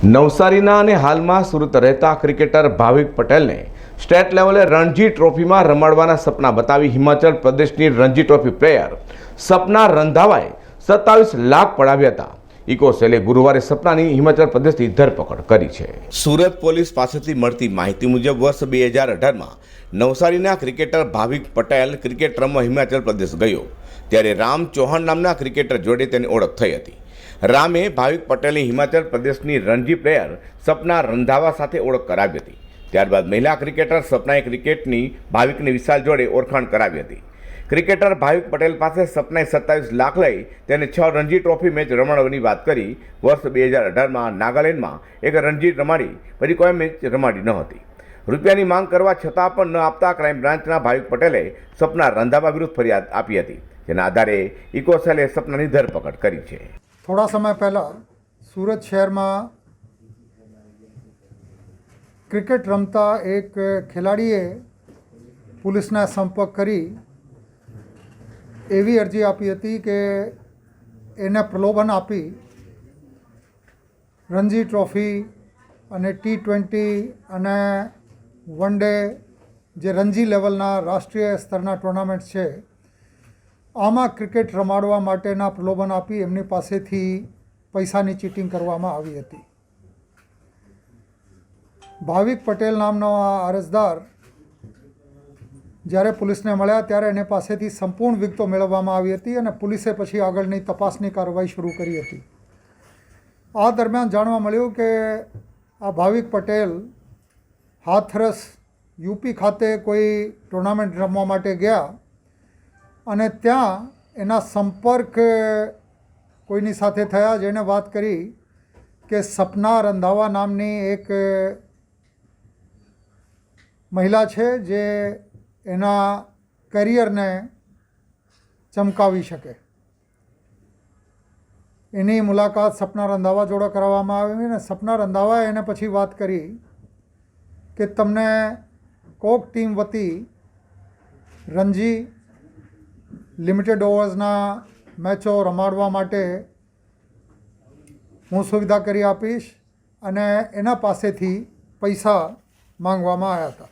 નવસારીના અને હાલમાં સુરત રહેતા ક્રિકેટર ભાવિક પટેલને સ્ટેટ લેવલે રણજી ટ્રોફીમાં રમાડવાના સપના બતાવી હિમાચલ પ્રદેશની રણજી ટ્રોફી પ્લેયર સપના રંધાવાએ 27 લાખ પડાવ્યા હતા. ઇકોસેલે ગુરુવારે સપનાની હિમાચલ પ્રદેશની ધરપકડ કરી છે. સુરત પોલીસ પાસેથી મળતી માહિતી મુજબ વર્ષ 2018માં નવસારીના ક્રિકેટર ભાવિક પટેલ ક્રિકેટ રમવા હિમાચલ પ્રદેશ ગયો ત્યારે રામ ચૌહાણ નામના ક્રિકેટર જોડે તેની ઓળખ થઈ હતી. રામે ભાવિક પટેલની હિમાચલ પ્રદેશની રણજી પ્લેયર સપના રંધાવા સાથે ઓળખ કરાવી હતી. ત્યારબાદ મહિલા ક્રિકેટર સપનાએ ક્રિકેટની ભાવિકની વિશાલ જોડે ઓળખાણ કરાવી હતી. ક્રિકેટર ભાવિક પટેલ પાસે સપનાએ 27 લાખ લઈ તેને 6 રણજી ટ્રોફી મેચ રમાડવાની વાત કરી. વર્ષ 2018માં નાગાલેન્ડમાં એક રણજી રમાડી પછી કોઈ મેચ રમાડી ન હતી. રૂપિયાની માંગ કરવા છતાં પણ ન આપતા ક્રાઇમ બ્રાન્ચના ભાવિક પટેલે સપના રંધાવા વિરુદ્ધ ફરિયાદ આપી હતી, જેના આધારે ઇકોસેલે સપનાની ધરપકડ કરી છે. થોડા સમય પહેલાં સુરત શહેરમાં ક્રિકેટ રમતા એક ખેલાડીએ પોલીસના સંપર્ક કરી એવી અરજી આપી હતી કે એને પ્રલોભન આપી રણજી ટ્રોફી અને T20 અને વન ડે જે રણજી લેવલના રાષ્ટ્રીય સ્તરના ટુર્નામેન્ટ છે આમાં ક્રિકેટ રમાડવા માટેના પ્રલોભન આપી એમની પાસેથી પૈસાની ચીટિંગ કરવામાં આવી હતી. ભાવિક પટેલ નામનો આ અરજદાર જ્યારે પોલીસને મળ્યા ત્યારે એની પાસેથી સંપૂર્ણ વિગતો મેળવવામાં આવી હતી અને પોલીસે પછી આગળની તપાસની કાર્યવાહી શરૂ કરી હતી. આ દરમિયાન જાણવા મળ્યું કે આ ભાવિક પટેલ હાથરસ યુપી ખાતે કોઈ ટુર્નામેન્ટ રમવા માટે ગયા અને ત્યાં એના સંપર્ક કોઈની સાથે થયા જેણે વાત કરી કે સપના રંધાવા નામની એક મહિલા છે જે એના કરિયરને ચમકાવી શકે. એની મુલાકાત સપના રંધાવા જોડે કરાવવામાં આવી અને સપના રંધાવાએ એને પછી વાત કરી કે તમને કોક ટીમ વતી રણજી લિમિટેડ ઓવર્સના મેચો રમાડવા માટે હું સુવિધા કરી આપીશ અને એના પાસેથી પૈસા માંગવામાં આવ્યા હતા.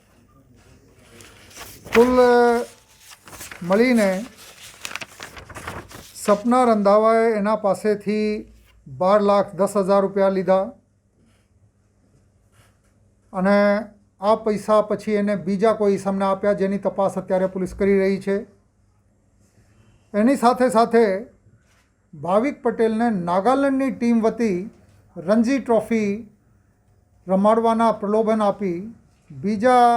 કુલ મળીને સપના રંધાવાએ એના પાસેથી 12,10,000 રૂપિયા લીધા અને આ પૈસા પછી એને બીજા કોઈ ઇસમને આપ્યા જેની તપાસ અત્યારે પોલીસ કરી રહી છે. એની સાથે સાથે ભાવિક પટેલને નાગાલેન્ડની ટીમ વતી રણજી ટ્રોફી રમાડવાના પ્રલોભન આપી બીજા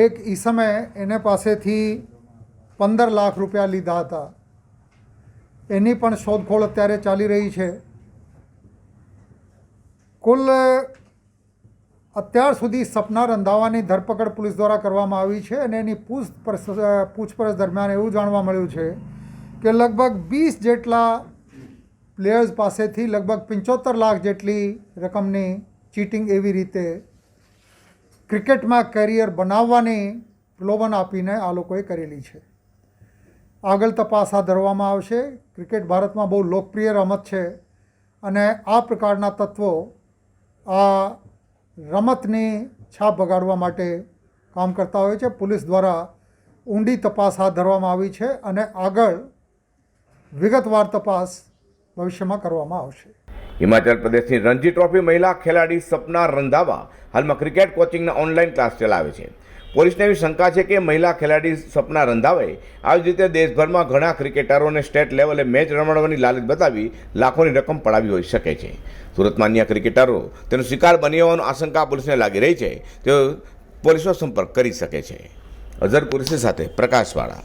એક ઈસમે એને પાસેથી 15 લાખ રૂપિયા લીધા હતા. એની પણ શોધખોળ અત્યારે ચાલી રહી છે. કુલ અત્યાર સુધી સપના રંધાવાની ધરપકડ પોલીસ દ્વારા કરવામાં આવી છે અને એની પૂછપરછ દરમિયાન એવું જાણવા મળ્યું છે કે લગભગ 20 જેટલા પ્લેયર્સ પાસેથી લગભગ 75 લાખ જેટલી રકમની ચીટિંગ એવી રીતે ક્રિકેટમાં કરિયર બનાવવાની પ્રલોભન આપીને આ લોકોએ કરેલી છે. આગળ તપાસ હાથ ધરવામાં આવશે. ક્રિકેટ ભારતમાં બહુ લોકપ્રિય રમત છે અને આ પ્રકારના તત્વો આ રમતની છાપ બગાડવા માટે કામ કરતા હોય છે. પોલીસ દ્વારા ઊંડી તપાસ હાથ ધરવામાં આવી છે અને આગળ વિગતવાર તપાસ ભવિષ્યમાં કરવામાં આવશે. હિમાચલ પ્રદેશની રણજી ટ્રોફી મહિલા ખેલાડી સપના રંધાવા હાલમાં ક્રિકેટ કોચિંગના ઓનલાઈન ક્લાસ ચલાવે છે. પોલીસને એવી શંકા છે કે મહિલા ખેલાડી સપના રંધાવાએ આવી જ રીતે દેશભરમાં ઘણા ક્રિકેટરોને સ્ટેટ લેવલે મેચ રમાડવાની લાલચ બતાવી લાખોની રકમ પડાવી હોઈ શકે છે. સુરતમાં અન્ય ક્રિકેટરો તેનો શિકાર બની હોવાની આશંકા પોલીસને લાગી રહી છે. તેઓ પોલીસનો સંપર્ક કરી શકે છે. અઝર કુરેશી સાથે પ્રકાશવાળા.